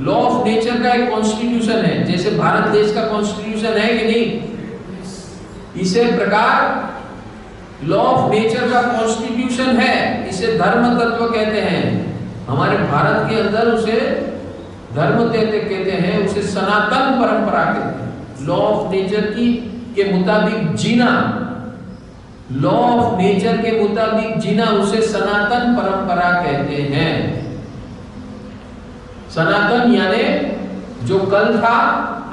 Law of nature का एक constitution है, जैसे भारत देश का कॉन्स्टिट्यूशन है कि नहीं, इसे प्रकार लॉ ऑफ नेचर का कॉन्स्टिट्यूशन है, इसे धर्म तत्व कहते हैं। हमारे भारत के अंदर उसे धर्म कहते हैं, उसे सनातन परंपरा कहते हैं। लॉ ऑफ नेचर की के मुताबिक जीना, लॉ ऑफ नेचर के मुताबिक जीना, उसे सनातन परंपरा कहते हैं। सनातन यानी जो कल था,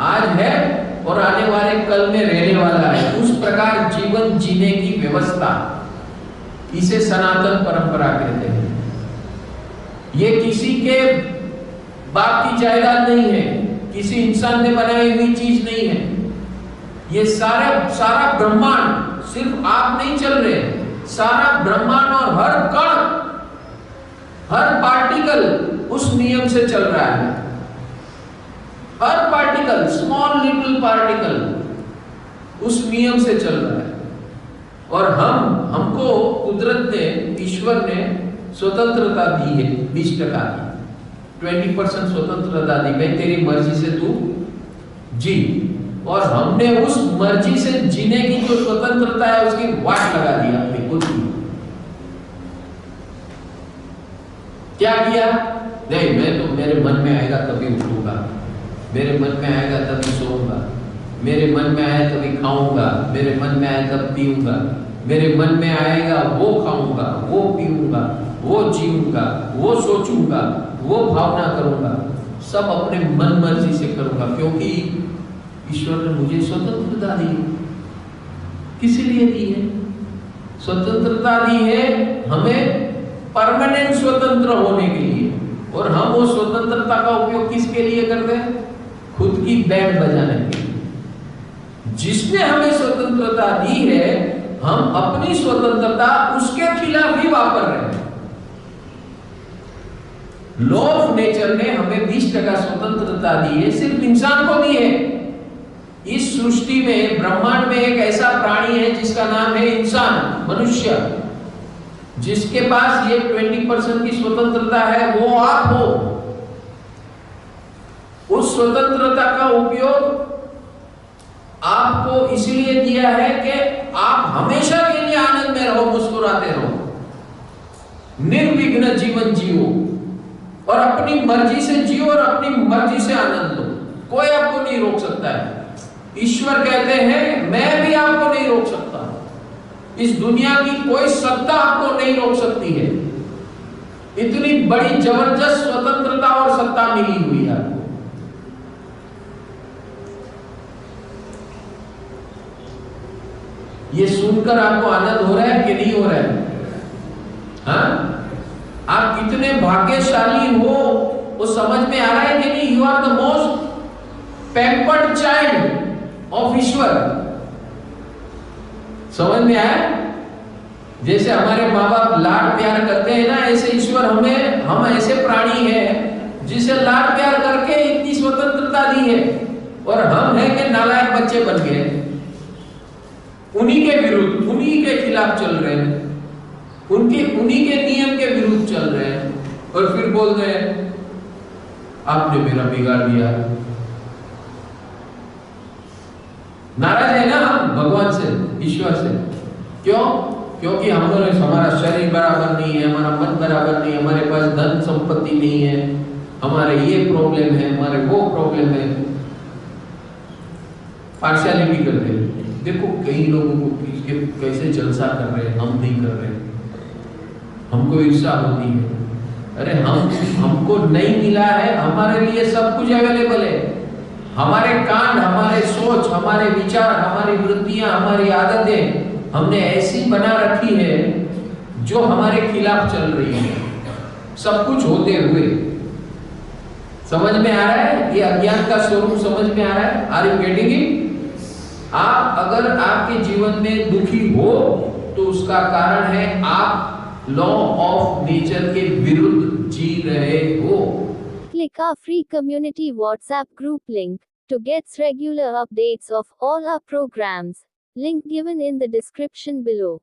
आज है और आने वाले कल में रहने वाला है, उस प्रकार जीवन जीने की व्यवस्था, इसे सनातन परंपरा कहते हैं। ये किसी के बाप की जायदाद नहीं है, किसी इंसान ने बनाई हुई चीज नहीं है। ये सारा ब्रह्मांड, सिर्फ आप नहीं चल रहे, सारा ब्रह्मांड और हर कण, हर पार्टिकल उस नियम से चल रहा है। हर पार्टिकल, स्मॉल लिटिल पार्टिकल उस नियम से चल रहा है। और हमको कुदरत ने, ईश्वर ने स्वतंत्रता दी है, 20% की, 20% स्वतंत्रता दी, भाई तेरी मर्जी से तू जी। और हमने उस मर्जी से जीने की जो स्वतंत्रता है उसकी वाट लगा दी अपनी खुद की। क्या किया? नहीं, मैं तो मेरे मन में आएगा तभी उठूंगा, मेरे मन में आएगा तभी सोऊंगा, मेरे मन में आया तभी खाऊंगा, मेरे मन में आया तब पीऊंगा, मेरे मन में आएगा वो खाऊंगा, वो पीऊंगा, वो जीऊंगा, वो सोचूंगा, वो भावना करूंगा, सब अपने मन मर्जी से करूंगा, क्योंकि ईश्वर ने मुझे स्वतंत्रता दी। किस लिए दी है? स्वतंत्रता दी है हमें परमानेंट स्वतंत्र होने के लिए। और हम वो स्वतंत्रता का उपयोग किसके लिए करते हैं? खुद की बैंड बजाने के लिए। जिसने हमें स्वतंत्रता दी है, हम अपनी स्वतंत्रता उसके खिलाफ ही वापर रहे हैं। लॉ ऑफ नेचर ने हमें 20% स्वतंत्रता दी है, सिर्फ इंसान को दी है। इस सृष्टि में, ब्रह्मांड में एक ऐसा प्राणी है जिसका नाम है इंसान, मनुष्य, जिसके पास ये 20% की स्वतंत्रता है, वो आप हो। उस स्वतंत्रता का उपयोग आपको इसलिए दिया है कि आप हमेशा के लिए आनंद में रहो, मुस्कुराते रहो, निर्विघ्न जीवन जियो और अपनी मर्जी से जियो और अपनी मर्जी से आनंद लो। कोई आपको नहीं रोक सकता है। ईश्वर कहते हैं मैं भी आपको नहीं रोक सकता, इस दुनिया की कोई सत्ता आपको नहीं रोक सकती है। इतनी बड़ी जबरदस्त स्वतंत्रता और सत्ता मिली हुई है आपको। ये सुनकर आपको आनंद हो रहा है कि नहीं हो रहा है? हाँ? आप कितने भाग्यशाली हो वो समझ में आ रहा है कि नहीं? You are the most pampered child of ईश्वर। समझ में आया? जैसे हमारे माँ बाप लाड प्यार करते हैं ना, ऐसे ईश्वर हम ऐसे प्राणी हैं जिसे लाड प्यार करके इतनी स्वतंत्रता दी है। और हम हैं कि नालायक बच्चे बन गए, उन्हीं के विरुद्ध, उन्हीं के खिलाफ चल रहे हैं, उन्हीं के नियम के विरुद्ध चल रहे हैं। और फिर बोल रहे हैं आपने मेरा बिगाड़ दिया। नाराज है ना हम भगवान से, ईश्वर से। क्यों? क्योंकि हमारा शरीर बराबर नहीं है, हमारा मन बराबर नहीं है, हमारे पास धन संपत्ति नहीं है, हमारे ये प्रॉब्लम है, हमारे वो प्रॉब्लम है। पार्शियलिटी कर रहे हैं। देखो कई लोगों को कैसे जलसा कर रहे हैं, हम नहीं कर रहे, हमको ईर्ष्या होती है। अरे हमको नहीं मिला है, हमारे लिए सब कुछ अवेलेबल है। हमारे कांड, हमारे सोच, हमारे विचार, हमारी वृत्तियां, हमारी आदतें हमने ऐसी बना रखी है जो हमारे खिलाफ चल रही है, सब कुछ होते हुए। समझ में आ रहा है? ये अज्ञान का स्वरूप समझ में आ रहा है? Are you getting it? आप अगर आपके जीवन में दुखी हो तो उसका कारण है आप लॉ ऑफ नेचर के विरुद्ध जी रहे हो। Click our free community WhatsApp group link to get regular updates of all our programs. Link given in the description below.